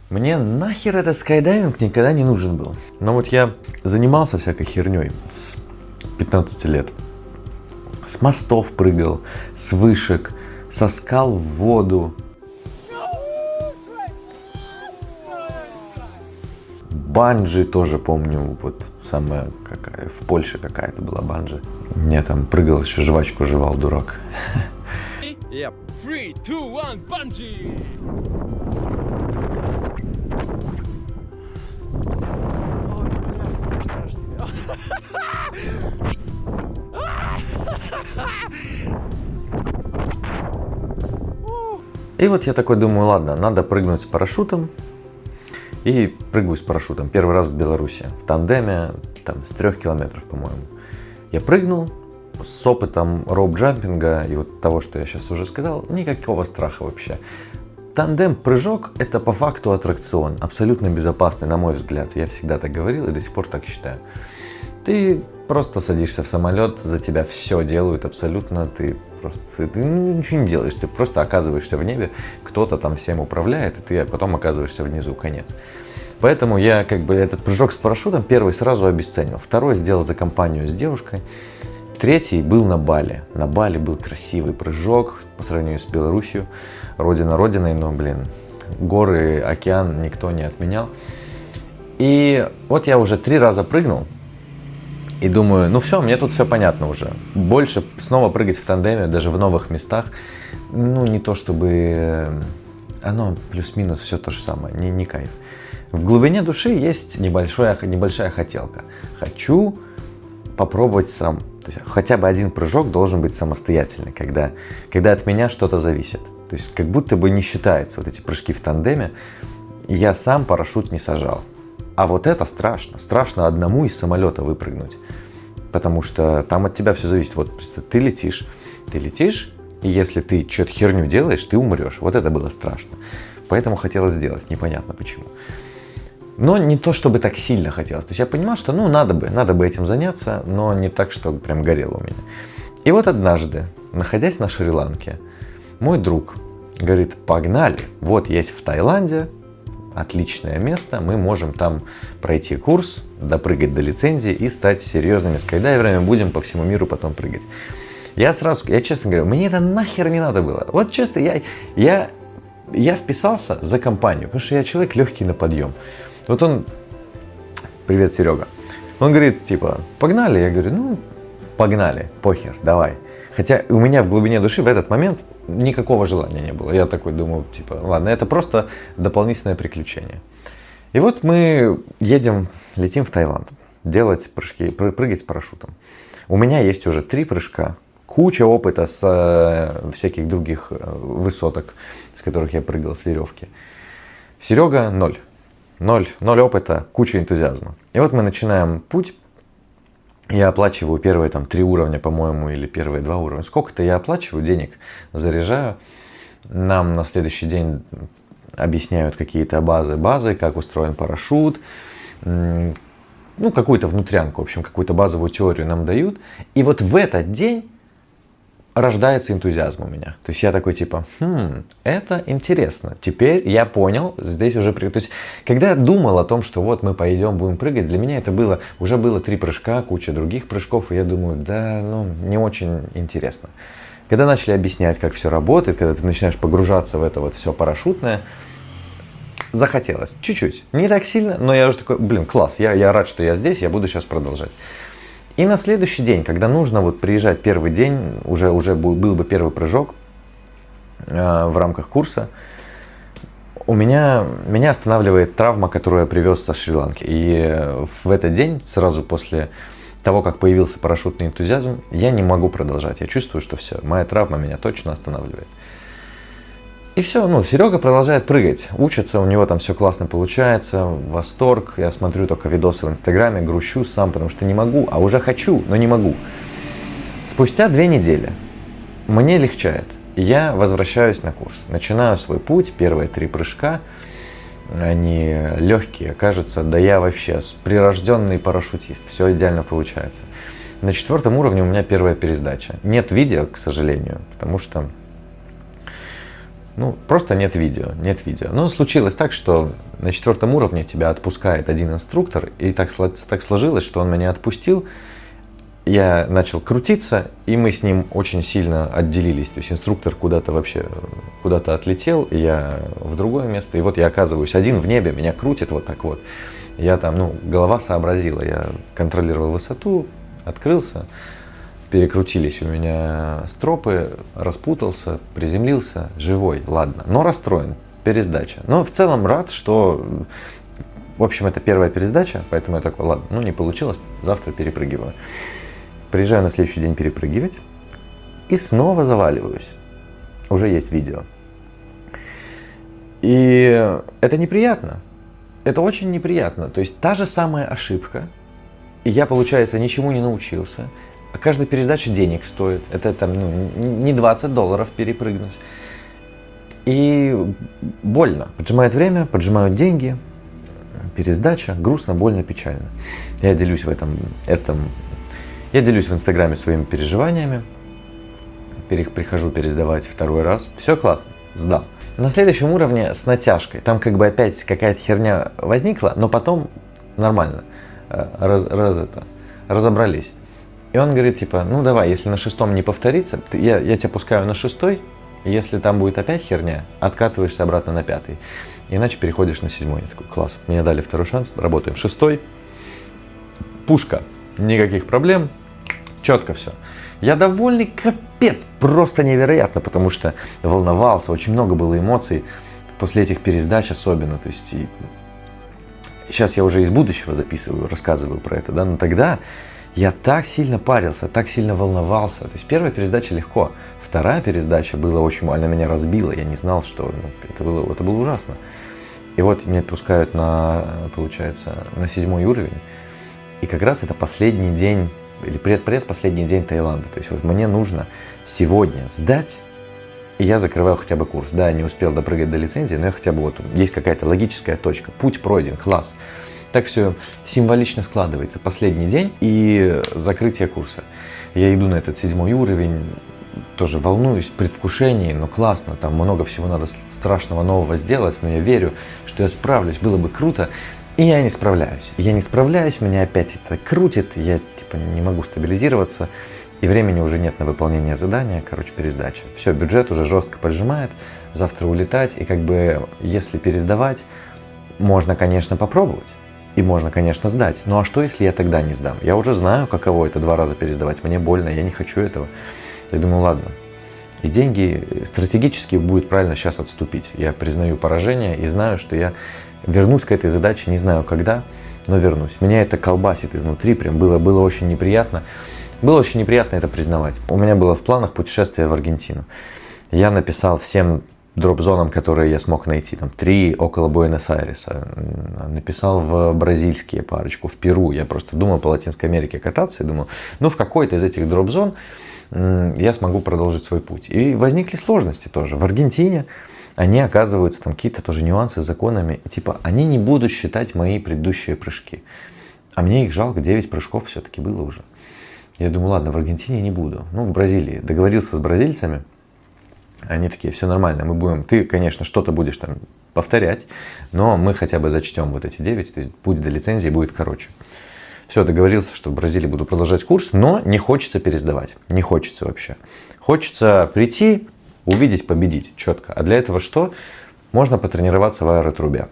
Мне нахер этот скайдайвинг никогда не нужен был. Но вот я занимался всякой херней с 15 лет. С мостов прыгал, с вышек, со скал в воду. Банджи тоже помню, вот самая какая, в Польше какая-то была банджи. Я там прыгал, еще жвачку жевал, дурак. Yep. 3, 2, 1, bungee! И вот я такой думаю, ладно, надо прыгнуть с парашютом. И прыгаю с парашютом. Первый раз в Беларуси. В тандеме, там, с 3 километров, по-моему. Я прыгнул с опытом роуп-джампинга и вот того, что я сейчас уже сказал, никакого страха вообще. Тандем-прыжок – это по факту аттракцион. Абсолютно безопасный, на мой взгляд. Я всегда так говорил и до сих пор так считаю. Ты просто садишься в самолет, за тебя все делают абсолютно. Ты ничего не делаешь, ты просто оказываешься в небе, кто-то там всем управляет, и ты потом оказываешься внизу, конец. Поэтому я этот прыжок с парашютом первый сразу обесценил. Второй сделал за компанию с девушкой. Третий был на Бали. На Бали был красивый прыжок по сравнению с Беларусью. Родина родиной, но, горы, океан никто не отменял. И вот я уже 3 раза прыгнул. И думаю, ну все, мне тут все понятно уже. Больше снова прыгать в тандеме, даже в новых местах, не то чтобы оно плюс-минус все то же самое, не кайф. В глубине души есть небольшая хотелка. Хочу попробовать сам. То есть хотя бы один прыжок должен быть самостоятельный, когда от меня что-то зависит. То есть как будто бы не считается вот эти прыжки в тандеме. Я сам парашют не сажал. А вот это страшно. Страшно одному из самолета выпрыгнуть. Потому что там от тебя все зависит. Вот ты летишь, и если ты что-то херню делаешь, ты умрешь. Вот это было страшно. Поэтому хотелось сделать, непонятно почему. Но не то, чтобы так сильно хотелось. То есть я понимал, что надо бы этим заняться, но не так, что прям горело у меня. И вот однажды, находясь на Шри-Ланке, мой друг говорит, погнали, вот есть в Таиланде отличное место, мы можем там пройти курс, допрыгать до лицензии и стать серьезными скайдайверами, будем по всему миру потом прыгать. Я честно говорю, мне это нахер не надо было. Вот честно, я вписался за компанию, потому что я человек легкий на подъем. Вот он, привет, Серега, он говорит, типа, погнали, я говорю, погнали, похер, давай. Хотя у меня в глубине души в этот момент никакого желания не было. Я такой думал, типа, ладно, это просто дополнительное приключение. И вот мы летим в Таиланд, делать прыжки, прыгать с парашютом. У меня есть уже 3 прыжка, куча опыта с всяких других высоток, с которых я прыгал с веревки. Серега 0 опыта, куча энтузиазма. И вот мы начинаем путь. Я оплачиваю первые 3 уровня, по-моему, или первые 2 уровня. Сколько-то я оплачиваю, денег заряжаю. Нам на следующий день объясняют какие-то базы, как устроен парашют. Какую-то внутрянку, в общем, какую-то базовую теорию нам дают. И вот в этот день рождается энтузиазм у меня. То есть я такой типа, это интересно. Теперь я понял, здесь уже... То есть когда я думал о том, что вот мы пойдем, будем прыгать, для меня это уже было 3 прыжка, куча других прыжков, и я думаю, не очень интересно. Когда начали объяснять, как все работает, когда ты начинаешь погружаться в это вот все парашютное, захотелось. Чуть-чуть. Не так сильно, но я уже такой, класс, я рад, что я здесь, я буду сейчас продолжать. И на следующий день, когда нужно приезжать первый день, уже был бы первый прыжок в рамках курса, меня останавливает травма, которую я привез со Шри-Ланки. И в этот день, сразу после того, как появился парашютный энтузиазм, я не могу продолжать. Я чувствую, что все, моя травма меня точно останавливает. И все, Серега продолжает прыгать, учится, у него там все классно получается, восторг. Я смотрю только видосы в Инстаграме, грущу сам, потому что не могу, а уже хочу, но не могу. Спустя 2 недели мне легчает, я возвращаюсь на курс, начинаю свой путь, первые 3 прыжка, они легкие, кажется, да я вообще прирожденный парашютист, все идеально получается. На 4-м уровне у меня первая пересдача. Нет видео, к сожалению, потому что... просто нет видео. Но случилось так, что на 4 уровне тебя отпускает один инструктор, и так сложилось, что он меня отпустил. Я начал крутиться, и мы с ним очень сильно отделились. То есть инструктор куда-то отлетел, и я в другое место. И вот я оказываюсь один в небе, меня крутит вот так вот. Я там, голова сообразила, я контролировал высоту, открылся, перекрутились у меня стропы, распутался, приземлился, живой, ладно. Но расстроен, пересдача. Но в целом рад, что... В общем, это первая пересдача, поэтому я такой, ладно, не получилось, завтра перепрыгиваю. Приезжаю на следующий день перепрыгивать и снова заваливаюсь. Уже есть видео. И это неприятно. Это очень неприятно. То есть та же самая ошибка, и я, получается, ничему не научился. А каждая пересдача денег стоит. Это там, не $20 перепрыгнуть. И больно. Поджимает время, поджимают деньги. Пересдача, грустно, больно, печально. Я делюсь Я делюсь в Инстаграме своими переживаниями. Прихожу пересдавать второй раз. Все классно, сдал. На следующем уровне с натяжкой. Там опять какая-то херня возникла, но потом нормально. Разобрались. И он говорит, давай, если на 6 не повторится, я тебя пускаю на 6, если там будет опять херня, откатываешься обратно на 5. Иначе переходишь на 7. Я такой, класс, мне дали второй шанс, работаем 6. Пушка, никаких проблем, четко все. Я довольный капец, просто невероятно, потому что волновался, очень много было эмоций после этих пересдач особенно. То есть сейчас я уже из будущего записываю, рассказываю про это, да, но тогда я так сильно парился, так сильно волновался. То есть первая пересдача легко, вторая пересдача она меня разбила, я не знал, что это было ужасно. И вот меня отпускают получается, на 7 уровень, и как раз это последний день, или предпоследний день Таиланда. То есть вот мне нужно сегодня сдать, и я закрываю хотя бы курс. Да, я не успел допрыгать до лицензии, но я хотя бы есть какая-то логическая точка, путь пройден, класс. Так все символично складывается. Последний день и закрытие курса. Я иду на этот 7 уровень, тоже волнуюсь, в предвкушении, но классно, там много всего надо страшного нового сделать, но я верю, что я справлюсь, было бы круто. И я не справляюсь. Меня опять это крутит, я не могу стабилизироваться, и времени уже нет на выполнение задания, пересдача. Все, бюджет уже жестко поджимает, завтра улетать, и если пересдавать, можно, конечно, попробовать, и можно, конечно, сдать. Ну а что, если я тогда не сдам? Я уже знаю, каково это 2 раза пересдавать, мне больно, я не хочу этого. Я думаю, ладно, и деньги стратегически будет правильно сейчас отступить. Я признаю поражение и знаю, что я вернусь к этой задаче, не знаю когда, но вернусь. Меня это колбасит изнутри, прям было очень неприятно. Было очень неприятно это признавать. У меня было в планах путешествие в Аргентину. Я написал всем дроп-зонам, которые я смог найти, там 3 около Буэнос-Айреса. Написал в бразильские парочку, в Перу. Я просто думал по Латинской Америке кататься и думал, в какой-то из этих дроп-зон я смогу продолжить свой путь. И возникли сложности тоже. В Аргентине они, оказываются, там какие-то тоже нюансы с законами. И, они не будут считать мои предыдущие прыжки. А мне их жалко, 9 прыжков все-таки было уже. Я думаю, ладно, в Аргентине не буду. В Бразилии. Договорился с бразильцами. Они такие, все нормально, ты, конечно, что-то будешь там повторять, но мы хотя бы зачтем вот эти 9, то есть путь до лицензии будет короче. Все, договорился, что в Бразилии буду продолжать курс, но не хочется пересдавать. Не хочется вообще. Хочется прийти, увидеть, победить четко. А для этого что? Можно потренироваться в аэротрубе.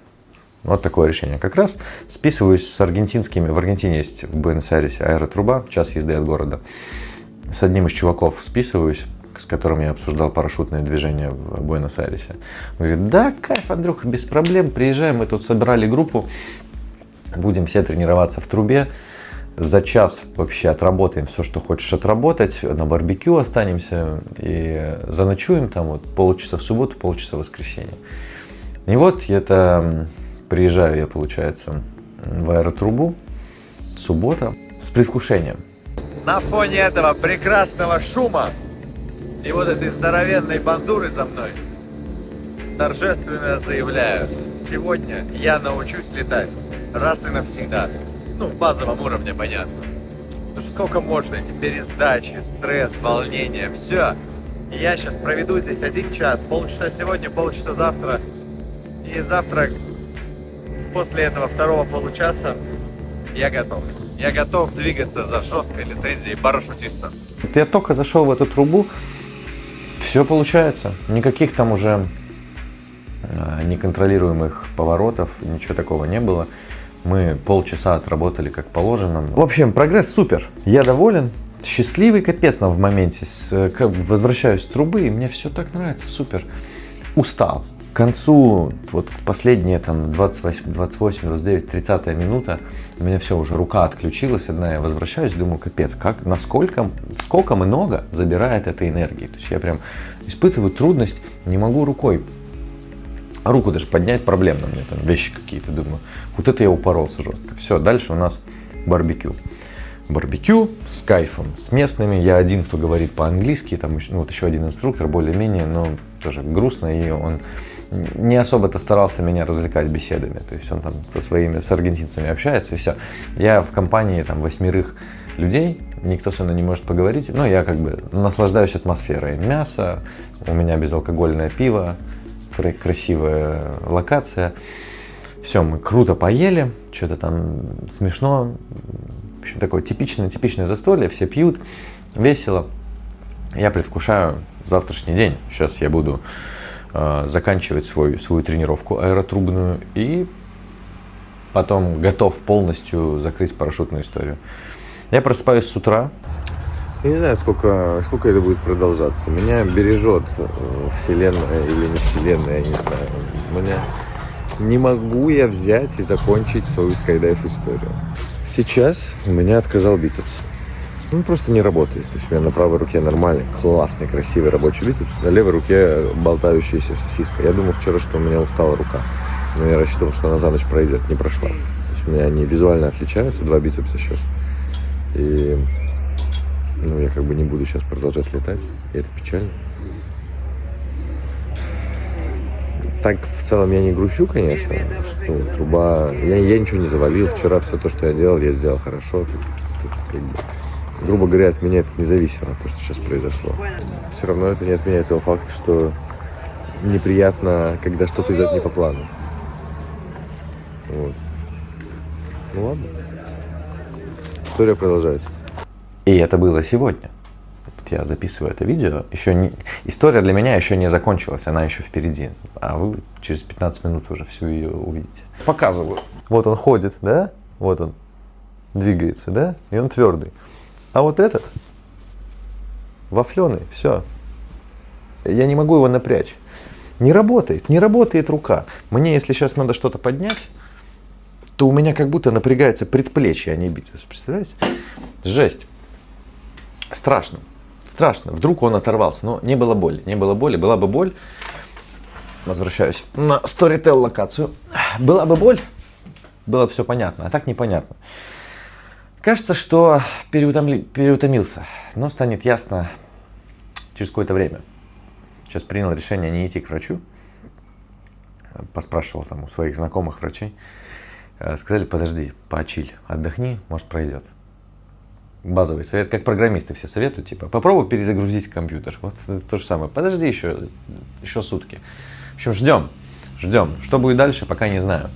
Вот такое решение. Как раз списываюсь с аргентинскими. В Аргентине есть в Буэнос-Айресе аэротруба, час езды от города. С одним из чуваков списываюсь, с которым я обсуждал парашютное движение в Буэнос-Айресе. Он говорит, да, кайф, Андрюха, без проблем, приезжаем, мы тут собрали группу, будем все тренироваться в трубе, за час вообще отработаем все, что хочешь отработать, на барбекю останемся и заночуем там полчаса в субботу, полчаса в воскресенье. И вот приезжаю я, получается, в аэротрубу, суббота, с предвкушением. На фоне этого прекрасного шума и вот этой здоровенной бандуры за мной торжественно заявляю, сегодня я научусь летать раз и навсегда. В базовом уровне, понятно. Потому что сколько можно, эти пересдачи, стресс, волнение, все. Я сейчас проведу здесь 1 час, полчаса сегодня, полчаса завтра. И завтра после этого второго получаса я готов. Я готов двигаться за жесткой лицензией парашютиста. Я только зашел в эту трубу, все получается. Никаких там уже неконтролируемых поворотов, ничего такого не было. Мы полчаса отработали как положено. В общем, прогресс супер. Я доволен. Счастливый капец нам в моменте. Возвращаюсь с трубы, и мне все так нравится, супер. Устал. К концу, вот последние там 28, 29, 30 минута, у меня все, уже рука отключилась одна, я возвращаюсь, думаю, капец, сколько много забирает этой энергии. То есть я прям испытываю трудность, не могу рукой, руку даже поднять проблемно мне, там вещи какие-то, думаю. Вот это я упоролся жестко. Все, дальше у нас барбекю. Барбекю с кайфом, с местными. Я один, кто говорит по-английски, там вот еще один инструктор, более-менее, но тоже грустно, и он не особо-то старался меня развлекать беседами. То есть он там с аргентинцами общается, и все. Я в компании там 8 людей, никто со мной не может поговорить, но я как бы наслаждаюсь атмосферой. Мясо, у меня безалкогольное пиво, красивая локация. Все, мы круто поели, что-то там смешно. В общем, такое типичное застолье, все пьют, весело. Я предвкушаю завтрашний день. Сейчас я буду заканчивать свою тренировку аэротрубную и потом готов полностью закрыть парашютную историю. Я просыпаюсь с утра. Я не знаю, сколько это будет продолжаться. Меня бережет вселенная или не вселенная, я не знаю. Не могу я взять и закончить свою скайдайв историю. Сейчас у меня отказал бицепс. Он просто не работает. То есть у меня на правой руке нормальный, классный, красивый рабочий бицепс, на левой руке болтающаяся сосиска. Я думал вчера, что у меня устала рука. Но я рассчитывал, что она за ночь пройдет. Не прошла. То есть у меня они визуально отличаются, 2 бицепса сейчас. И я как бы не буду сейчас продолжать летать. И это печально. Так в целом я не грущу, конечно, что труба... Я ничего не завалил. Вчера все то, что я сделал хорошо. Как бы, грубо говоря, от меня это не зависело, то, что сейчас произошло. Все равно это не отменяет того факта, что неприятно, когда что-то идет не по плану. Вот. Ну ладно. История продолжается. И это было сегодня. Вот я записываю это видео. История для меня еще не закончилась, она еще впереди. А вы через 15 минут уже всю ее увидите. Показываю. Вот он ходит, да? Вот он двигается, да? И он твердый. А вот этот вафленый, все. Я не могу его напрячь. Не работает рука. Мне, если сейчас надо что-то поднять, то у меня как будто напрягается предплечье, а не бицепс. Представляете? Жесть. Страшно. Вдруг он оторвался. Но не было боли. Была бы боль. Возвращаюсь на Storytel локацию. Была бы боль, было бы все понятно. А так непонятно. Кажется, что переутомился, но станет ясно через какое-то время. Сейчас принял решение не идти к врачу. Поспрашивал там у своих знакомых врачей. Сказали, подожди, поочиль, отдохни, может пройдет. Базовый совет, как программисты все советуют, типа, попробуй перезагрузить компьютер. Вот то же самое, подожди еще сутки. В общем, ждем. Что будет дальше, пока не знаю.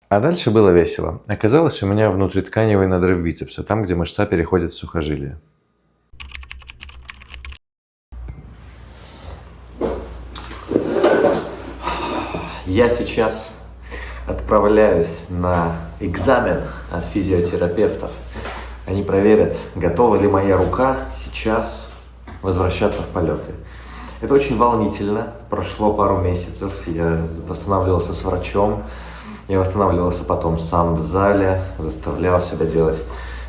А дальше было весело. Оказалось, у меня внутритканевый надрыв бицепса, там, где мышца переходит в сухожилие. Я сейчас отправляюсь на экзамен от физиотерапевтов. Они проверят, готова ли моя рука сейчас возвращаться в полеты. Это очень волнительно. Прошло пару месяцев, я восстанавливался с врачом. Я восстанавливался потом сам в зале, заставлял себя делать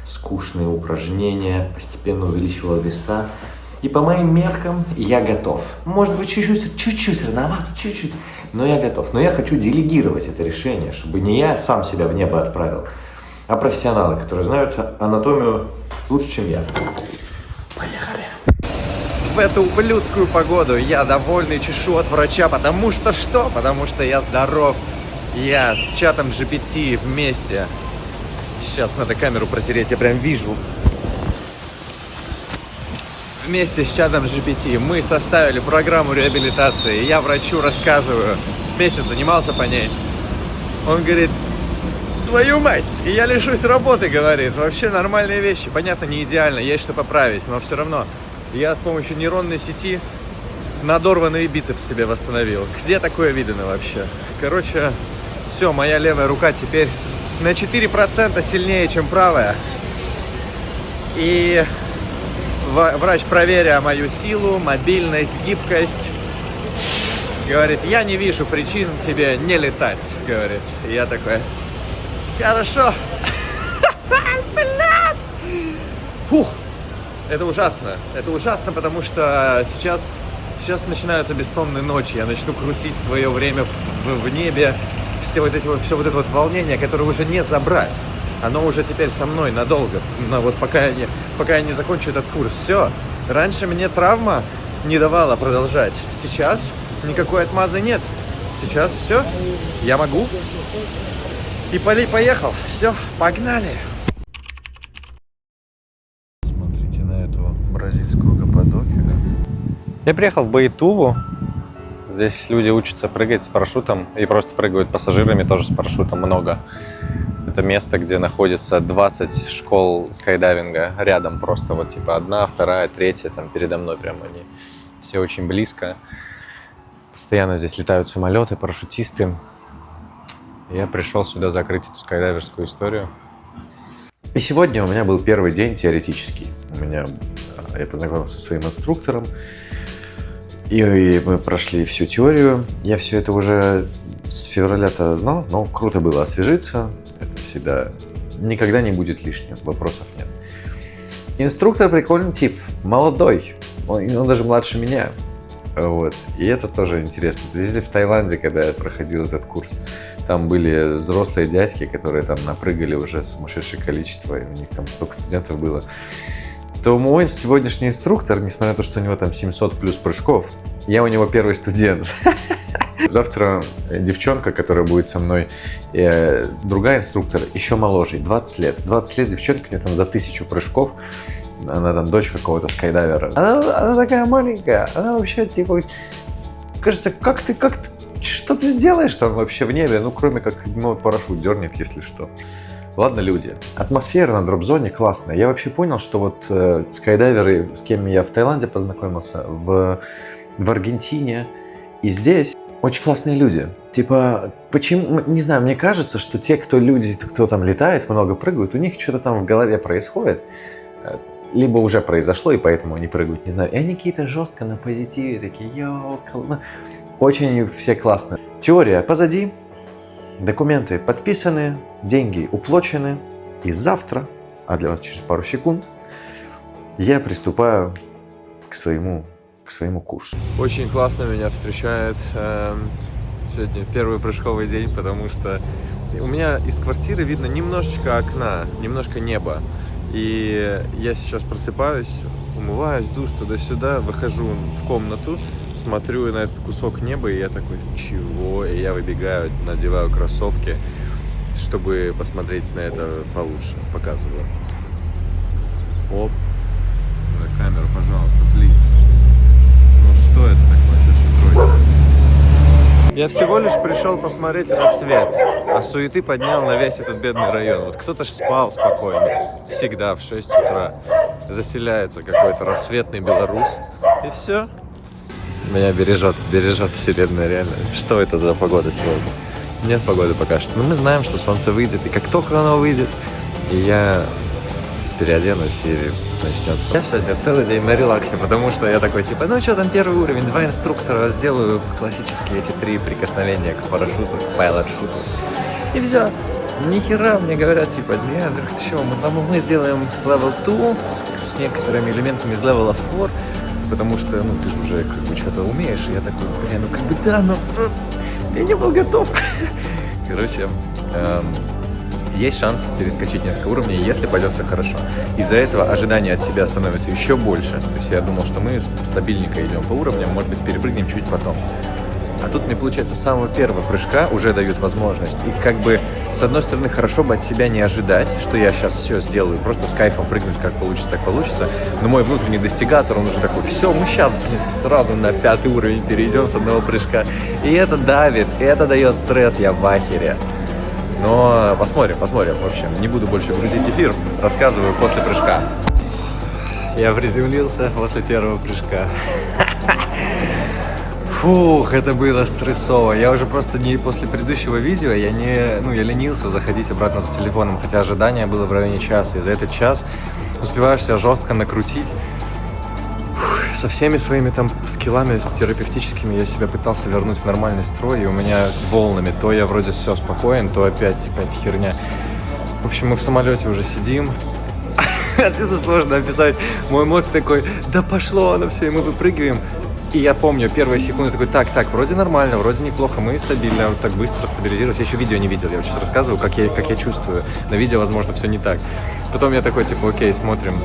скучные упражнения, постепенно увеличивал веса. И по моим меркам я готов. Может быть, чуть-чуть рановато, чуть-чуть. Но я готов. Но я хочу делегировать это решение, чтобы не я сам себя в небо отправил, а профессионалы, которые знают анатомию лучше, чем я. Поехали. В эту ублюдскую погоду я довольный чешу от врача, потому что что? Потому что я здоров. Я с чатом GPT вместе. Сейчас надо камеру протереть, я прям вижу. Вместе с чатом GPT мы составили программу реабилитации. Я врачу рассказываю. Месяц занимался по ней. Он говорит, твою мать, и я лишусь работы, говорит. Вообще нормальные вещи. Понятно, не идеально, есть что поправить, но все равно. Я с помощью нейронной сети надорванный бицепс себе восстановил. Где такое видано вообще? Короче, все, моя левая рука теперь на 4% сильнее, чем правая. И врач, проверя мою силу, мобильность, гибкость, говорит, я не вижу причин тебе не летать, говорит. И я такой, хорошо. Блядь! Фух, это ужасно, потому что сейчас начинаются бессонные ночи, я начну крутить свое время в небе, все вот это вот волнение, которое уже не забрать. Оно уже теперь со мной надолго, но вот пока я не закончу этот курс. Все, раньше мне травма не давала продолжать. Сейчас никакой отмазы нет. Сейчас все, я могу. И поехал. Все, погнали. Смотрите на эту бразильскую Каппадокию. Я приехал в Боитуву. Здесь люди учатся прыгать с парашютом и просто прыгают пассажирами тоже с парашютом много. Это место, где находится 20 школ скайдайвинга рядом просто. Вот типа одна, вторая, третья, там передо мной прям они все очень близко. Постоянно здесь летают самолеты, парашютисты. Я пришел сюда закрыть эту скайдайверскую историю. И сегодня у меня был первый день теоретический. Я познакомился со своим инструктором. И мы прошли всю теорию. Я все это уже с февраля-то знал, но круто было освежиться. Это всегда никогда не будет лишним, вопросов нет. Инструктор прикольный тип, молодой. Он даже младше меня. Вот. И это тоже интересно. То есть, если в Таиланде, когда я проходил этот курс, там были взрослые дядьки, которые там напрыгали уже сумасшедшее количество, и у них там столько студентов было, то мой сегодняшний инструктор, несмотря на то, что у него там 700 плюс прыжков, я у него первый студент. Завтра девчонка, которая будет со мной, другая инструктор, еще моложе, 20 лет. 20 лет девчонка, у нее там за 1000 прыжков. Она там дочь какого-то скайдайвера. Она такая маленькая, она вообще типа... Кажется, что ты сделаешь там вообще в небе? Ну, кроме как парашют дернет, если что. Ладно, люди. Атмосфера на дроп-зоне классная. Я вообще понял, что вот скайдайверы, с кем я в Таиланде познакомился, в Аргентине и здесь, очень классные люди. Типа, почему, не знаю, мне кажется, что те, кто там летает, много прыгают, у них что-то там в голове происходит. Либо уже произошло, и поэтому они прыгают, не знаю. И они какие-то жестко на позитиве, такие, очень все классные. Теория позади, документы подписаны, деньги уплочены. И завтра, а для вас через пару секунд, я приступаю к своему курсу. Очень классно меня встречает сегодня первый прыжковый день, потому что у меня из квартиры видно немножечко окна, немножко неба. И я сейчас просыпаюсь, умываюсь, душ туда-сюда, выхожу в комнату, смотрю на этот кусок неба, и я такой, чего? И я выбегаю, надеваю кроссовки, чтобы посмотреть на это получше. Показываю. Оп. На камеру, пожалуйста, плиз. Ну что это такое? Сейчас тройка. Я всего лишь пришел посмотреть рассвет, а суеты поднял на весь этот бедный район. Вот кто-то ж спал спокойно. Всегда в 6 утра заселяется какой-то рассветный белорус. И все. Меня бережет вселенная реально. Что это за погода сегодня? Нет погоды пока что. Но мы знаем, что солнце выйдет. И как только оно выйдет, и я переоденусь и начнется. Я сегодня целый день на релаксе, потому что я такой, типа, ну что там, первый уровень, 2 инструктора, сделаю классические эти 3 прикосновения к парашюту, к пайлот-шуту. И все. Ни хера мне говорят, типа, нет, ты что, мы сделаем level 2 с некоторыми элементами из level 4, потому что, ну, ты же уже как бы что-то умеешь. И я такой, ну как бы да, но я не был готов. Короче, есть шанс перескочить несколько уровней, если пойдет все хорошо. Из-за этого ожидания от себя становятся еще больше. То есть я думал, что мы стабильненько идем по уровням, может быть, перепрыгнем чуть потом. А тут мне, получается, с самого первого прыжка уже дают возможность. И как бы, с одной стороны, хорошо бы от себя не ожидать, что я сейчас все сделаю, просто с кайфом прыгнуть, как получится, так получится. Но мой внутренний достигатор, он уже такой, все, мы сейчас, сразу на 5-й уровень перейдем с одного прыжка. И это давит, это дает стресс, я в ахере. Но посмотрим. В общем, не буду больше грузить эфир, рассказываю после прыжка. Я приземлился после первого прыжка. Фух, это было стрессово. Я уже просто не после предыдущего видео, я ленился заходить обратно за телефоном, хотя ожидание было в районе часа. И за этот час успеваешь себя жестко накрутить. Со всеми своими там скиллами терапевтическими я себя пытался вернуть в нормальный строй, и у меня волнами. То я вроде все спокоен, то опять херня. В общем, мы в самолете уже сидим. Это сложно описать. Мой мозг такой, да пошло оно все, и мы выпрыгиваем. И я помню, первые секунды такой, так, вроде нормально, вроде неплохо, мы стабильно, вот так быстро стабилизировались. Я еще видео не видел, я вот сейчас рассказываю, как я чувствую. На видео, возможно, все не так. Потом я такой, типа, окей, смотрим.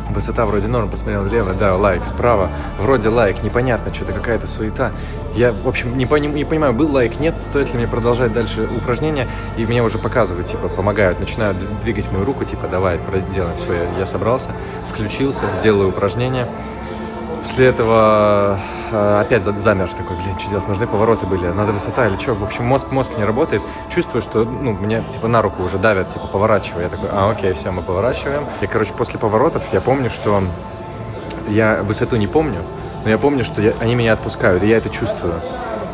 Высота вроде норм, посмотрел влево, да, лайк, справа, вроде лайк, непонятно, что-то какая-то суета. Я, в общем, не понимаю, был лайк, нет, стоит ли мне продолжать дальше упражнения, и мне уже показывают, типа, помогают, начинают двигать мою руку, типа, давай, делаем, все, я собрался, включился, делаю упражнения. После этого опять замер, такой, что делать, нужны повороты были, надо высота или что, в общем, мозг не работает, чувствую, что, мне, типа, на руку уже давят, типа, поворачиваю, я такой, окей, все, мы поворачиваем. И, после поворотов я помню, что я высоту не помню, но я помню, что они меня отпускают, и я это чувствую.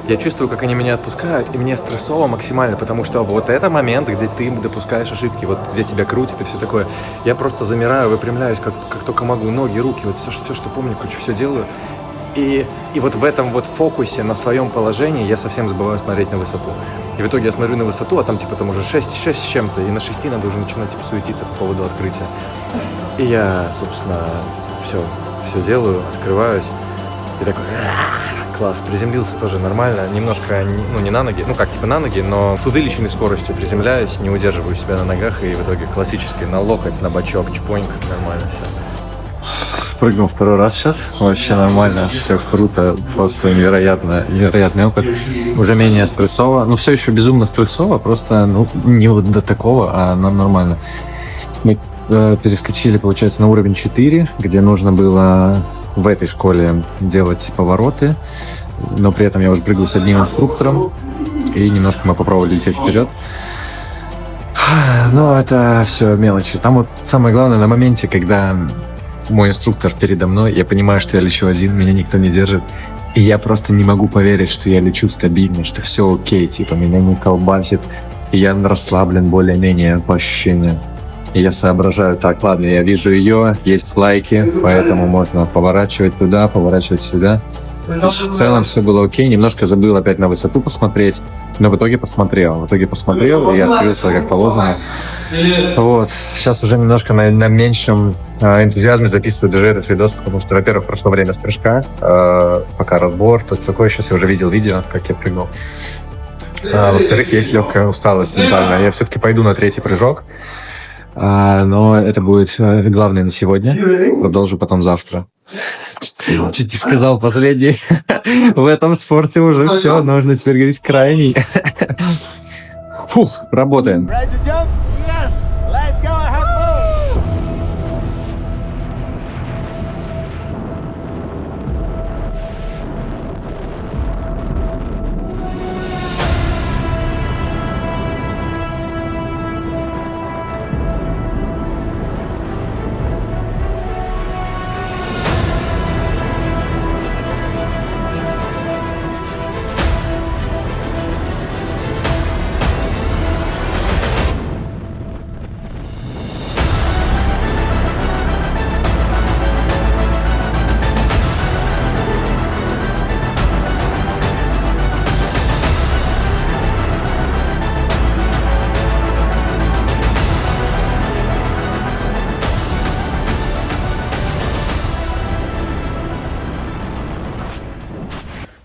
Я чувствую, как они меня отпускают, и мне стрессово максимально, потому что вот это момент, где ты допускаешь ошибки, вот где тебя крутит и все такое. Я просто замираю, выпрямляюсь, как только могу, ноги, руки, вот все, что помню, все делаю. И вот в этом вот фокусе на своем положении я совсем забываю смотреть на высоту. И в итоге я смотрю на высоту, а там типа там уже 6 с чем-то, и на 6 надо уже начинать типа суетиться по поводу открытия. И я, собственно, все делаю, открываюсь, и такой... Класс, приземлился тоже нормально, немножко, не на ноги, на ноги, но с увеличенной скоростью приземляюсь, не удерживаю себя на ногах, и в итоге классический на локоть, на бочок, чпоньк, нормально все. Прыгнул второй раз сейчас, вообще нормально, все круто, просто невероятный опыт, уже менее стрессово, все еще безумно стрессово, просто, не вот до такого, а нормально. Мы перескочили, получается, на уровень 4, где нужно было... в этой школе делать повороты, но при этом я уже прыгаю с одним инструктором, и немножко мы попробовали лететь вперед. Но это все мелочи. Там вот самое главное на моменте, когда мой инструктор передо мной, я понимаю, что я лечу один, меня никто не держит, и я просто не могу поверить, что я лечу стабильно, что все окей, типа меня не колбасит, и я расслаблен более-менее по ощущениям. И я соображаю, так, ладно, я вижу ее, есть лайки, поэтому можно поворачивать туда, поворачивать сюда. То есть в целом все было окей, немножко забыл опять на высоту посмотреть, но в итоге посмотрел, и открылся как положено. Вот, сейчас уже немножко на меньшем энтузиазме записываю даже этот видос, потому что, во-первых, прошло время с прыжка, пока разбор, то такое, сейчас я уже видел видео, как я прыгнул. Во-вторых, есть легкая усталость ментальная, я все-таки пойду на третий прыжок. Но это будет главное на сегодня. Продолжу потом завтра. Чуть не сказал последний. В этом спорте уже все, нужно теперь говорить крайний. Фух, работаем.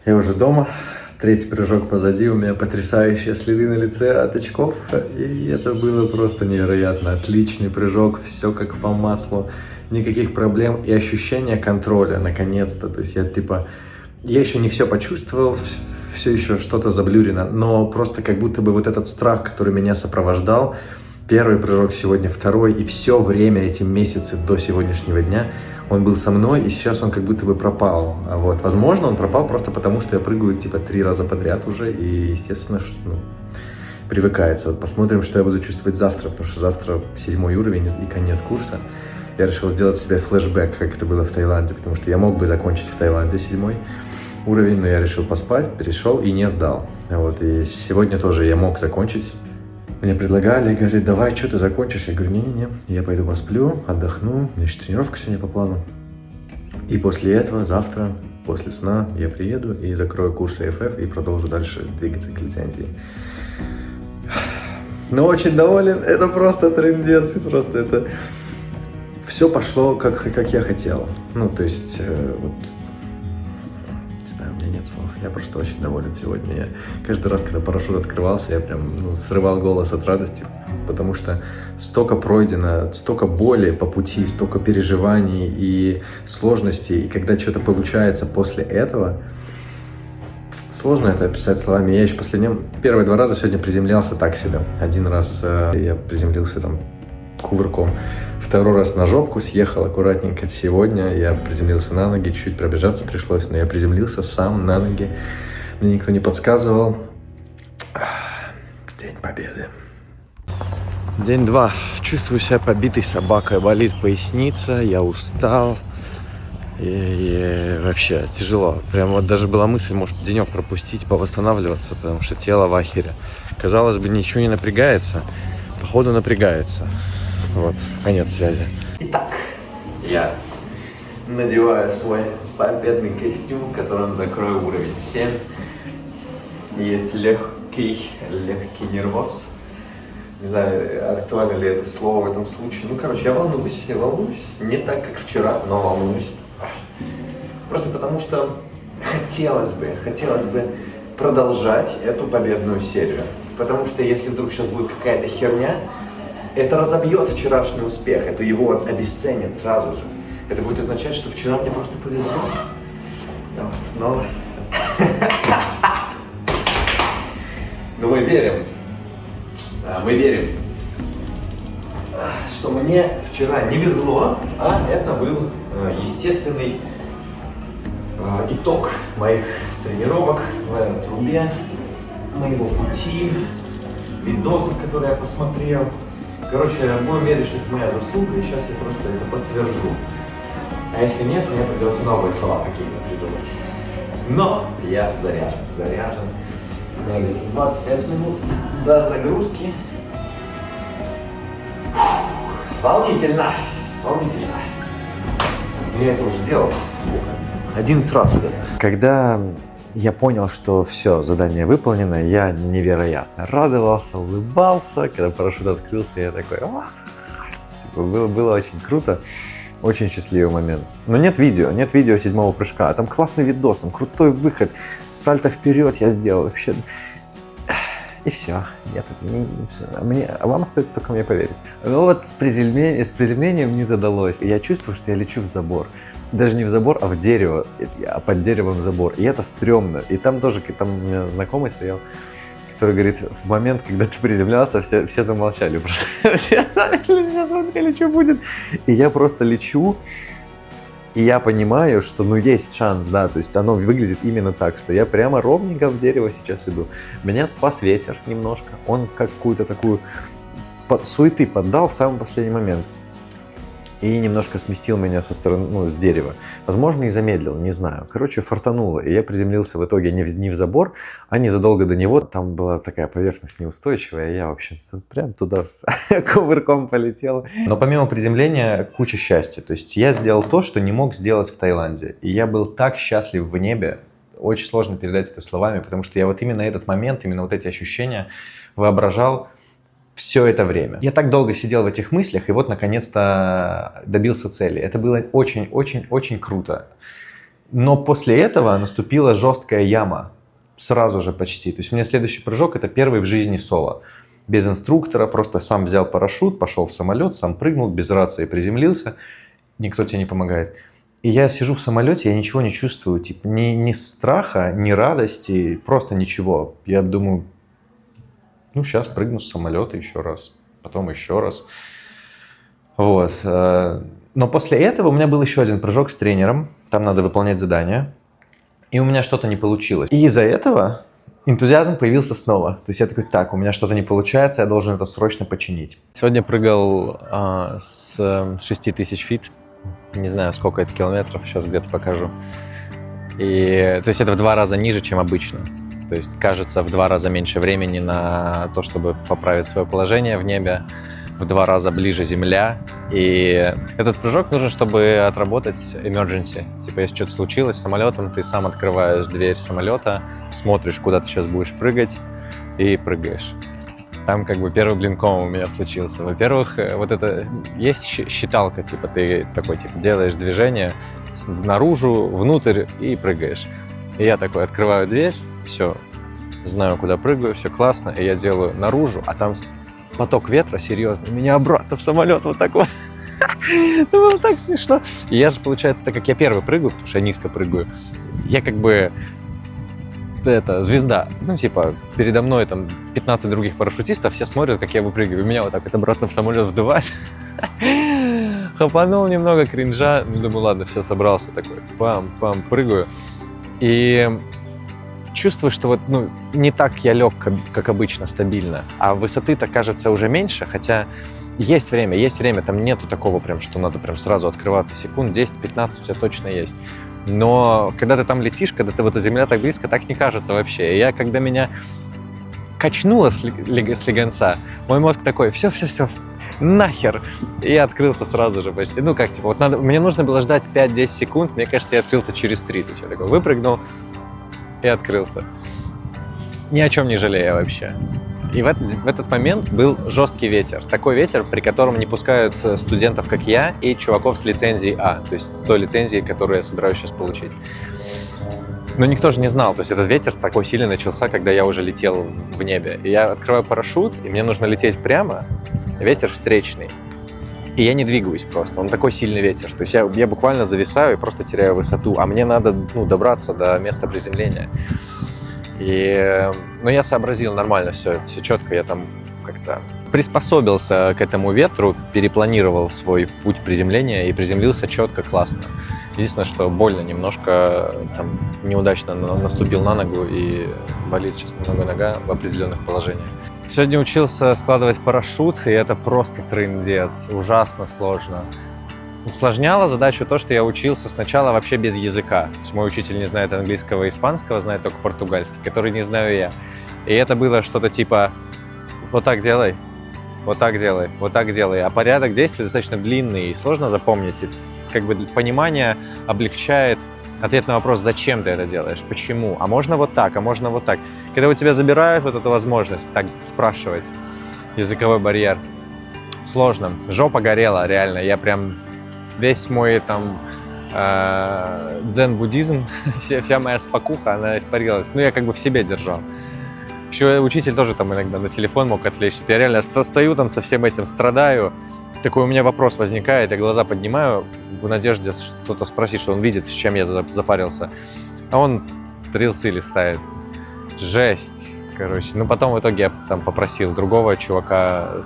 Я уже дома, третий прыжок позади, у меня потрясающие следы на лице от очков, и это было просто невероятно. Отличный прыжок, все как по маслу, никаких проблем и ощущение контроля, наконец-то. То есть я еще не все почувствовал, все еще что-то заблюрено, но просто как будто бы вот этот страх, который меня сопровождал, первый прыжок сегодня, второй, и все время, эти месяцы до сегодняшнего дня, он был со мной, и сейчас он как будто бы пропал. Вот. Возможно, он пропал просто потому, что я прыгаю 3 раза подряд уже, и, естественно, привыкается. Вот посмотрим, что я буду чувствовать завтра, потому что завтра 7-й уровень и конец курса. Я решил сделать себе флешбэк, как это было в Таиланде, потому что я мог бы закончить в Таиланде 7-й уровень, но я решил поспать, перешел и не сдал. Вот, и сегодня тоже я мог закончить. Мне предлагали, говорят, давай, что ты закончишь? Я говорю, не-не-не, я пойду посплю, отдохну, у меня еще тренировка сегодня по плану. И после этого, завтра, после сна, я приеду и закрою курс AFF и продолжу дальше двигаться к лицензии. Но очень доволен, это просто трындец, просто это... Все пошло, как я хотел. Ну, то есть, вот... Не знаю, у меня нет слов. Я просто очень доволен сегодня. Я каждый раз, когда парашют открывался, я прям срывал голос от радости, потому что столько пройдено, столько боли по пути, столько переживаний и сложностей. И когда что-то получается после этого, сложно это описать словами. Я еще первые 2 раза сегодня приземлялся так себе. 1 раз я приземлился там кувырком. 2-й раз на жопку съехал аккуратненько. Сегодня я приземлился на ноги, чуть пробежаться пришлось, но я приземлился сам на ноги. Мне никто не подсказывал. День Победы. День 2. Чувствую себя побитой собакой. Болит поясница, я устал. И вообще тяжело. Прям вот даже была мысль, может, денек пропустить, повосстанавливаться, потому что тело в ахере. Казалось бы, ничего не напрягается. Походу напрягается. Вот, конец связи. Итак, я надеваю свой победный костюм, в котором закрою уровень 7. Есть легкий нервоз. Не знаю, актуально ли это слово в этом случае. Ну, короче, я волнуюсь. Не так, как вчера, но волнуюсь. Просто потому что хотелось бы продолжать эту победную серию. Потому что если вдруг сейчас будет какая-то херня, это разобьет вчерашний успех, это его обесценит сразу же. Это будет означать, что вчера мне просто повезло. Но мы верим, что мне вчера не везло, а это был естественный итог моих тренировок в трубе, моего пути, видосов, которые я посмотрел. Короче, будем верить, что это моя заслуга, и сейчас я просто это подтвержу. А если нет, мне придется новые слова какие-то придумать. Но я заряжен. У меня где-то 25 минут до загрузки. Волнительно. Я это уже делал. Сколько? 11 раз где-то. Когда я понял, что все, задание выполнено, я невероятно радовался, улыбался. Когда парашют открылся, я такой... Типа, было очень круто, очень счастливый момент. Но нет видео 7-го прыжка. Там классный видос, там крутой выход. Сальто вперед я сделал вообще. И все. А вам остается только мне поверить. Но вот с приземлением не задалось. Я чувствую, что я лечу в забор. Даже не в забор, а в дерево, а под деревом забор. И это стрёмно. И там тоже, там у меня знакомый стоял, который говорит, в момент, когда ты приземлялся, все замолчали просто. Все замерли, все смотрели, что будет. И я просто лечу, и я понимаю, что, есть шанс, да, то есть оно выглядит именно так, что я прямо ровненько в дерево сейчас иду. Меня спас ветер немножко. Он какую-то такую суеты поддал в самый последний момент. И немножко сместил меня со стороны, с дерева. Возможно, и замедлил, не знаю. Короче, фартануло. И я приземлился в итоге не в забор, а незадолго до него. Там была такая поверхность неустойчивая, и я, в общем, прям туда кувырком полетел. Но помимо приземления, куча счастья. То есть я сделал то, что не мог сделать в Таиланде. И я был так счастлив в небе. Очень сложно передать это словами, потому что я вот именно этот момент, именно вот эти ощущения воображал все это время. Я так долго сидел в этих мыслях, и вот наконец-то добился цели. Это было очень-очень-очень круто. Но после этого наступила жесткая яма. Сразу же почти. То есть у меня следующий прыжок — это первый в жизни соло. Без инструктора, просто сам взял парашют, пошел в самолет, сам прыгнул, без рации приземлился. Никто тебе не помогает. И я сижу в самолете, я ничего не чувствую. Типа, ни страха, ни радости, просто ничего. Я думаю... сейчас прыгну с самолета еще раз, потом еще раз. Вот. Но после этого у меня был еще один прыжок с тренером. Там надо выполнять задания. И у меня что-то не получилось. И из-за этого энтузиазм появился снова. То есть я такой, так, у меня что-то не получается, я должен это срочно починить. Сегодня прыгал с 6000 фит. Не знаю, сколько это километров, сейчас где-то покажу. И, то есть это в 2 раза ниже, чем обычно. То есть кажется в 2 раза меньше времени на то, чтобы поправить свое положение в небе. В 2 раза ближе Земля. И этот прыжок нужен, чтобы отработать emergency. Типа, если что-то случилось с самолетом, ты сам открываешь дверь самолета, смотришь, куда ты сейчас будешь прыгать, и прыгаешь. Там как бы первый блинком у меня случился. Во-первых, вот это есть считалка, типа, ты такой, типа, делаешь движение наружу, внутрь и прыгаешь. И я такой открываю дверь, все, знаю, куда прыгаю, все классно, и я делаю наружу, а там поток ветра серьезный, меня обратно в самолет вот так вот. Это было так смешно. И я же, получается, так как я первый прыгаю, потому что я низко прыгаю, я как бы звезда. Ну, типа, передо мной там 15 других парашютистов, все смотрят, как я выпрыгиваю. Меня вот так вот обратно в самолет вдувает. Хапанул немного кринжа. Ну, думаю, ладно, все, собрался такой. Пам-пам, прыгаю. И чувствую, что вот, ну, не так я лег, как обычно, стабильно. А высоты-то, кажется, уже меньше, хотя есть время. Там нету такого прям, что надо прям сразу открываться. Секунд 10-15 у тебя точно есть. Но когда ты там летишь, когда ты, вот эта земля так близко, так не кажется вообще. И я, когда меня качнуло с легонца, мой мозг такой, все, нахер. И я открылся сразу же почти. Ну, как, типа, вот мне нужно было ждать 5-10 секунд, мне кажется, я открылся через 3. То есть я такой выпрыгнул и открылся. Ни о чем не жалею вообще. И в этот момент был жесткий ветер. Такой ветер, при котором не пускают студентов, как я, и чуваков с лицензией А. То есть с той лицензией, которую я собираюсь сейчас получить. Но никто же не знал. То есть этот ветер такой сильный начался, когда я уже летел в небе. И я открываю парашют, и мне нужно лететь прямо. Ветер встречный. И я не двигаюсь просто. Он такой сильный ветер. То есть я буквально зависаю и просто теряю высоту. А мне надо, ну, добраться до места приземления. Но я сообразил нормально все четко. Я там как-то приспособился к этому ветру, перепланировал свой путь приземления и приземлился четко, классно. Единственное, что больно немножко, там, неудачно наступил на ногу и болит сейчас немного нога в определенных положениях. Сегодня учился складывать парашют, и это просто трындец, ужасно сложно. Усложняло задачу то, что я учился сначала вообще без языка. То есть мой учитель не знает английского и испанского, знает только португальский, который не знаю я. И это было что-то типа вот так делай, вот так делай, вот так делай. А порядок действий достаточно длинный и сложно запомнить. И как бы понимание облегчает ответ на вопрос, зачем ты это делаешь, почему, а можно вот так, а можно вот так. Когда у тебя забирают вот эту возможность так спрашивать, языковой барьер, сложно. Жопа горела, реально. Я прям весь мой там дзен-буддизм, вся моя спокуха, она испарилась. Ну, я как бы в себе держал. Еще учитель тоже там иногда на телефон мог отвлечься. Я реально стою там со всем этим, страдаю. Такой у меня вопрос возникает, я глаза поднимаю в надежде что-то спросить, что он видит, с чем я запарился. А он рилсы листает. Жесть, короче. Ну, потом в итоге я там попросил другого чувака,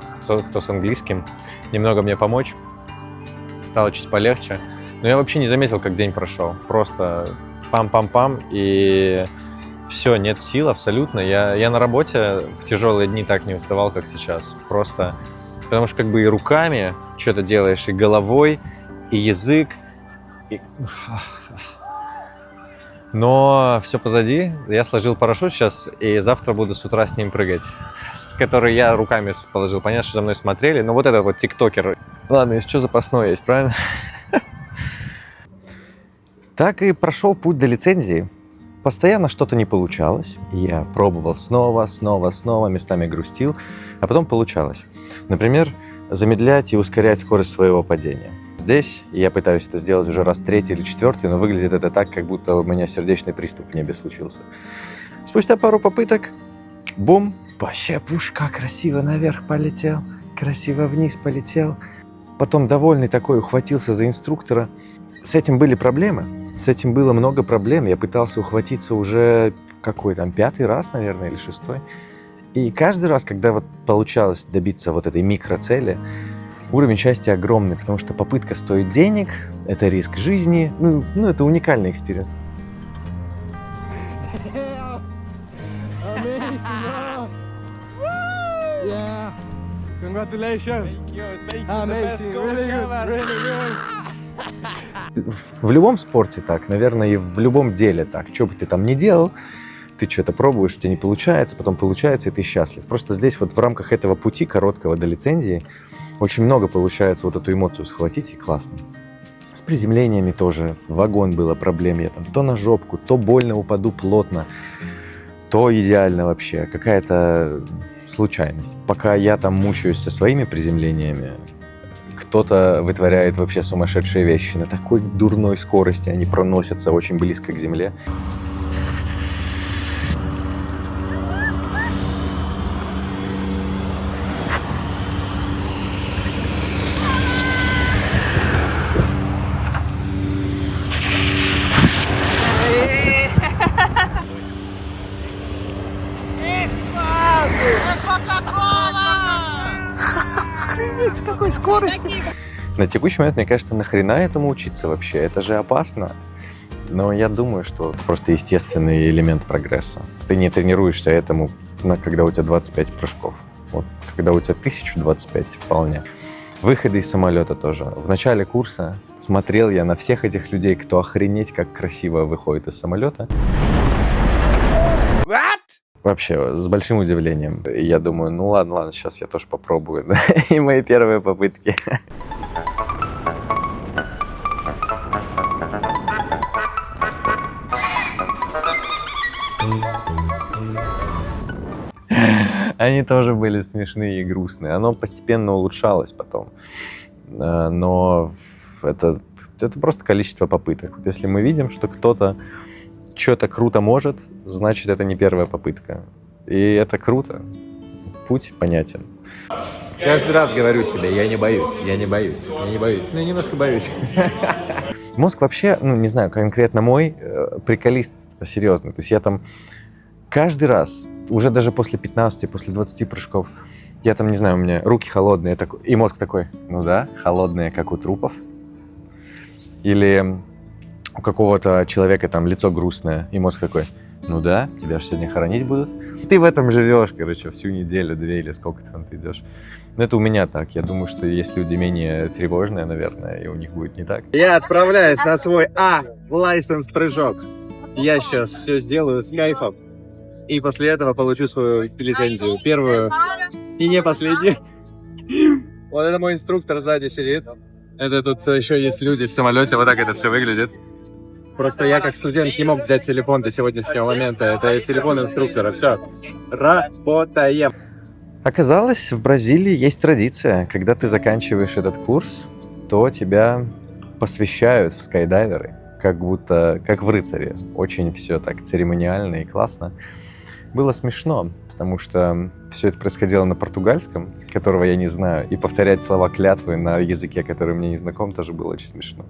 кто с английским, немного мне помочь. Стало чуть полегче. Но я вообще не заметил, как день прошел. Просто пам-пам-пам, и все, нет сил абсолютно. Я на работе в тяжелые дни так не уставал, как сейчас. Просто потому что как бы и руками что-то делаешь, и головой, и язык. Но все позади. Я сложил парашют сейчас, и завтра буду с утра с ним прыгать. С который я руками положил. Понятно, что за мной смотрели. Но вот этот вот тиктокер. Ладно, если что, запасной есть, правильно? Так и прошел путь до лицензии. Постоянно что-то не получалось. Я пробовал снова, местами грустил, а потом получалось. Например, замедлять и ускорять скорость своего падения. Здесь я пытаюсь это сделать уже раз 3-й или 4-й, но выглядит это так, как будто у меня сердечный приступ в небе случился. Спустя пару попыток, бум, вообще пушка красиво наверх полетел, красиво вниз полетел. Потом довольный такой ухватился за инструктора. С этим были проблемы. С этим было много проблем. Я пытался ухватиться уже какой там 5-й раз, наверное, или 6-й. И каждый раз, когда вот получалось добиться вот этой микроцели, уровень счастья огромный, потому что попытка стоит денег, это риск жизни, ну это уникальный экспириенс. Congratulations. Thank you. Amazing. Really good. Really good. В любом спорте так, наверное, и в любом деле так. Что бы ты там ни делал, ты что-то пробуешь, у тебя не получается, потом получается, и ты счастлив. Просто здесь вот в рамках этого пути короткого до лицензии очень много получается вот эту эмоцию схватить, и классно. С приземлениями тоже. Вагон было проблем. Я там то на жопку, то больно упаду плотно, то идеально вообще. Какая-то случайность. Пока я там мучаюсь со своими приземлениями, кто-то вытворяет вообще сумасшедшие вещи. На такой дурной скорости они проносятся очень близко к земле. На текущий момент, мне кажется, нахрена этому учиться вообще? Это же опасно. Но я думаю, что это просто естественный элемент прогресса. Ты не тренируешься этому, когда у тебя 25 прыжков. Вот, когда у тебя 1025 вполне. Выходы из самолета тоже. В начале курса смотрел я на всех этих людей, кто охренеть как красиво выходит из самолета. Вообще, с большим удивлением. И я думаю, ну ладно, сейчас я тоже попробую. И мои первые попытки. Они тоже были смешные и грустные. Оно постепенно улучшалось потом. Но это просто количество попыток. Если мы видим, что кто-то что-то круто может, значит, это не первая попытка. И это круто. Путь понятен. Каждый раз говорю себе, я не боюсь, я не боюсь, я не боюсь. Ну, я немножко боюсь. Мозг вообще, ну, не знаю, конкретно мой, приколист серьезный. То есть я там каждый раз, уже даже после 15, после 20 прыжков, я там, не знаю, у меня руки холодные, и мозг такой, ну да, холодные, как у трупов. Или у какого-то человека там лицо грустное, и мозг такой, ну да, тебя же сегодня хоронить будут. Ты в этом живешь, короче, всю неделю, 2 или сколько ты там идешь. Но это у меня так. Я думаю, что есть люди менее тревожные, наверное, и у них будет не так. Я отправляюсь на свой лайсенс-прыжок. Я сейчас все сделаю с кайфом. И после этого получу свою лицензию. Первую и не последнюю. Вот это мой инструктор сзади сидит. Это тут еще есть люди в самолете. Вот так это все выглядит. Просто я как студент не мог взять телефон до сегодняшнего момента. Это телефон инструктора. Все. Работаем. Оказалось, в Бразилии есть традиция. Когда ты заканчиваешь этот курс, то тебя посвящают в скайдайверы. Как будто, как в рыцаре. Очень все так церемониально и классно. Было смешно, потому что все это происходило на португальском, которого я не знаю, и повторять слова клятвы на языке, который мне не знаком, тоже было очень смешно.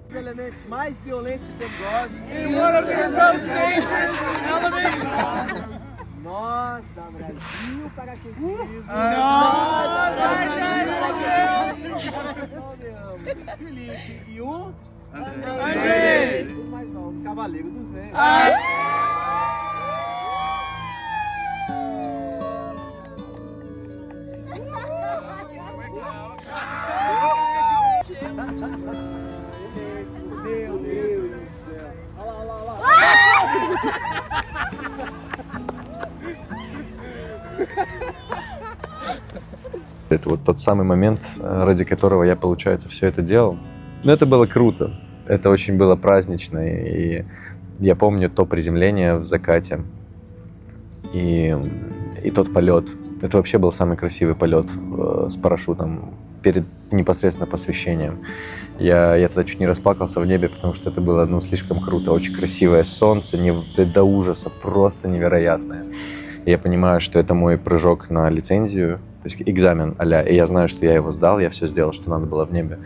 Это вот тот самый момент, ради которого я, получается, все это делал. Но это было круто. Это очень было празднично. И я помню то приземление в закате. И тот полет. Это вообще был самый красивый полет с парашютом перед непосредственно посвящением. Я тогда чуть не расплакался в небе, потому что это было слишком круто. Очень красивое солнце, до ужаса, просто невероятное. И я понимаю, что это мой прыжок на лицензию, то есть экзамен а-ля. И я знаю, что я его сдал, я все сделал, что надо было в небе.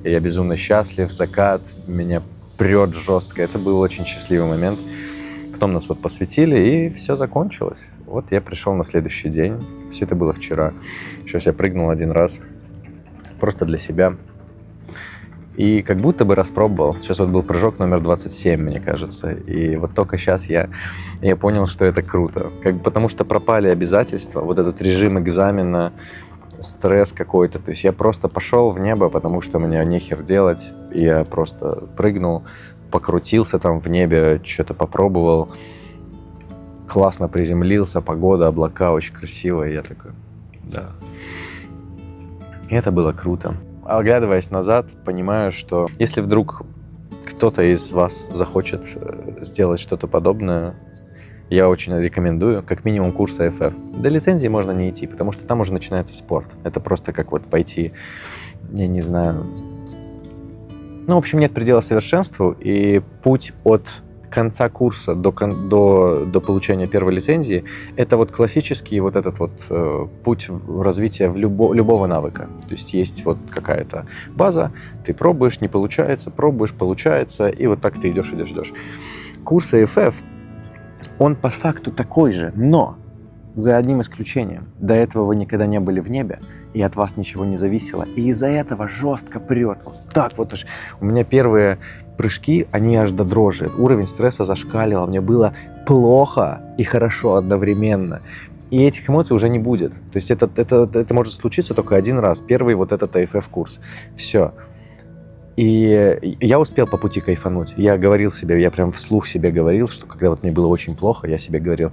И я безумно счастлив, закат, меня прет жестко. Это был очень счастливый момент. Потом нас вот посвятили, и все закончилось. Вот я пришел на следующий день. Все это было вчера. Сейчас я прыгнул один раз. Просто для себя. И как будто бы распробовал. Сейчас вот был прыжок номер 27, мне кажется. И вот только сейчас я понял, что это круто. Потому что пропали обязательства. Вот этот режим экзамена, стресс какой-то. То есть я просто пошел в небо, потому что мне нехер делать. И я просто прыгнул, покрутился там в небе, что-то попробовал. Классно приземлился, погода, облака, очень красиво. И я такой, да. И это было круто. Оглядываясь назад, понимаю, что если вдруг кто-то из вас захочет сделать что-то подобное, я очень рекомендую, как минимум, курс АФФ. До лицензии можно не идти, потому что там уже начинается спорт. Это просто как вот пойти, я не знаю... Ну, в общем, нет предела совершенству, и путь от конца курса до получения первой лицензии — это вот классический вот этот вот путь в развития любого навыка. То есть вот какая-то база, ты пробуешь, не получается, пробуешь, получается, и вот так ты идешь. Курс АФФ, он по факту такой же, но за одним исключением. До этого вы никогда не были в небе, и от вас ничего не зависело, и из-за этого жестко прет. Вот так вот аж. У меня первые прыжки, они аж до дрожи. Уровень стресса зашкаливал, мне было плохо и хорошо одновременно. И этих эмоций уже не будет. То есть это может случиться только один раз. Первый вот этот АФФ-курс. Все. И я успел по пути кайфануть. Я говорил себе, я прям вслух себе говорил, что когда вот мне было очень плохо, я себе говорил,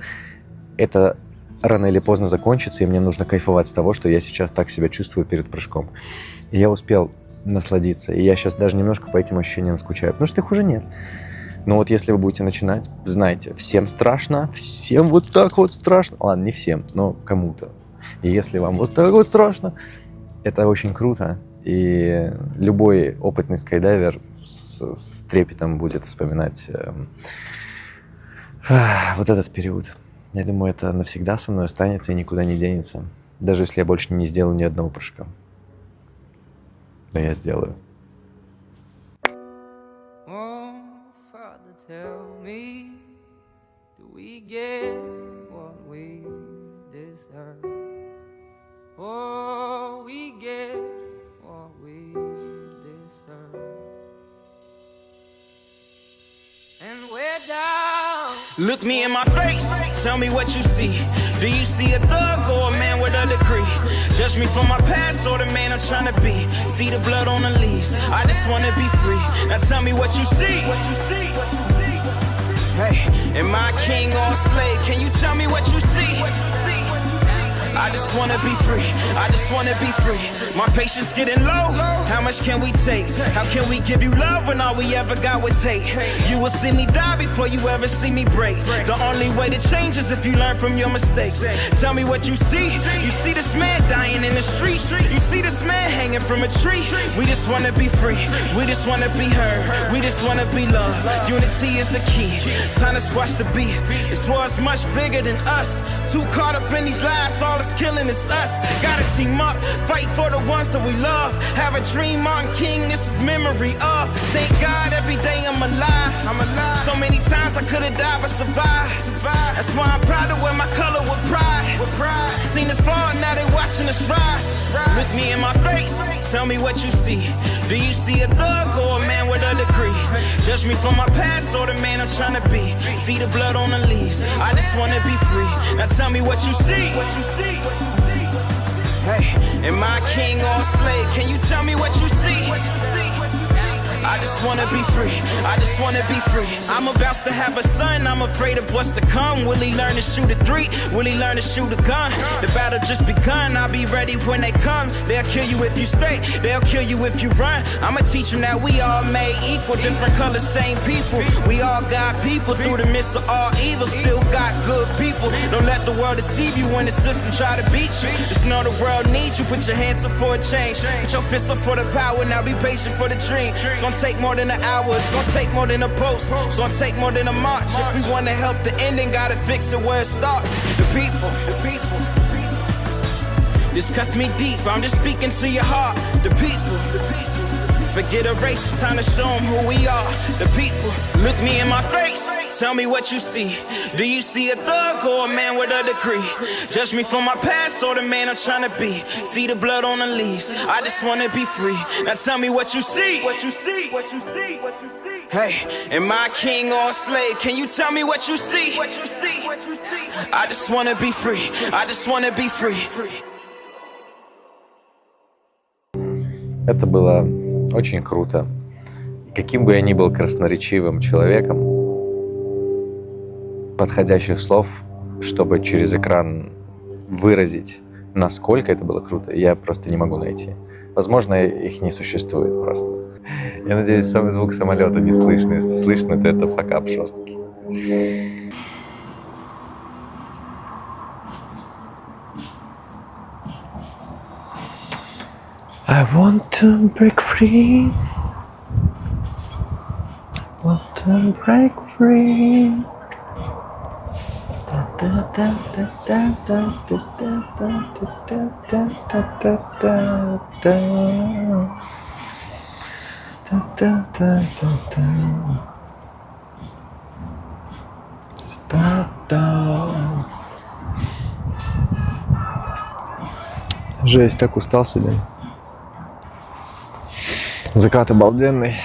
это рано или поздно закончится, и мне нужно кайфовать с того, что я сейчас так себя чувствую перед прыжком. И я успел насладиться. И я сейчас даже немножко по этим ощущениям скучаю, потому что их уже нет. Но вот если вы будете начинать, знайте, всем страшно, всем вот так вот страшно. Ладно, не всем, но кому-то. И если вам вот так вот страшно, это очень круто. И любой опытный скайдайвер с трепетом будет вспоминать вот этот период. Я думаю, это навсегда со мной останется и никуда не денется. Даже если я больше не сделаю ни одного прыжка. Но я сделаю. Oh, Father, tell me, do we get what we deserve? Oh, we get what we deserve. And we're down. Look me in my face, tell me what you see. Do you see a thug or a man with a decree? Judge me from my past or the man I'm trying to be. See the blood on the leaves, I just wanna be free. Now tell me what you see. Hey, am I a king or a slave? Can you tell me what you see? I just wanna be free, I just wanna be free. My patience getting low, how much can we take? How can we give you love when all we ever got was hate? You will see me die before you ever see me break. The only way to change is if you learn from your mistakes. Tell me what you see. You see this man dying in the street. You see this man hanging from a tree. We just wanna be free, we just wanna be heard. We just wanna be loved, unity is the key. Time to squash the beef, this war's much bigger than us. Too caught up in these lies, all that's killing is us. Gotta team up, fight for the ones that we love. Have a dream, Martin King, this is memory of. Thank God every day I'm alive. So many times I could've died but survived. That's why I'm proud to wear my color with pride. Seen us fall, now they watching us rise. Look me in my face, tell me what you see. Do you see a thug or a man with a decree? Judge me from my past or the man I'm trying to be. See the blood on the leaves, I just wanna be free. Now tell me what you see. Hey, am I a king or a slave? Can you tell me what you see? I just wanna be free, I just wanna be free. I'm about to have a son, I'm afraid of what's to come. Will he learn to shoot a 3? Will he learn to shoot a gun? The battle just begun, I'll be ready when they come. They'll kill you if you stay, they'll kill you if you run. I'ma teach them that we all made equal, different colors, same people. We all got people through the midst of all evil, still got good people. Don't let the world deceive you when the system try to beat you. Just know the world needs you, put your hands up for a change. Put your fists up for the power, now be patient for the dream. It's gonna take more than an hour, it's gonna take more than a post. It's gonna take more than a march. If we wanna help the ending, gotta fix it where it starts. The people. This cuts me deep, I'm just speaking to your heart. The people. Forget a race, it's time to show them who we are. The people. Look me in my face, tell me what you see. Do you see a thug or a man with a decree? Judge me from my past or the man I'm trying to be. See the blood on the leaves, I just wanna be free. Now tell me what you see. Hey, am I a king or a slave? Can you tell me what you see? I just wanna be free, I just wanna be free. Это было очень круто. И каким бы я ни был красноречивым человеком, подходящих слов, чтобы через экран выразить, насколько это было круто, я просто не могу найти. Возможно, их не существует просто. Я надеюсь, сам звук самолета не слышно. Если слышно, то это факап жесткий. I want to break free. Want to break free. Жесть, так устал сегодня. Закат обалденный.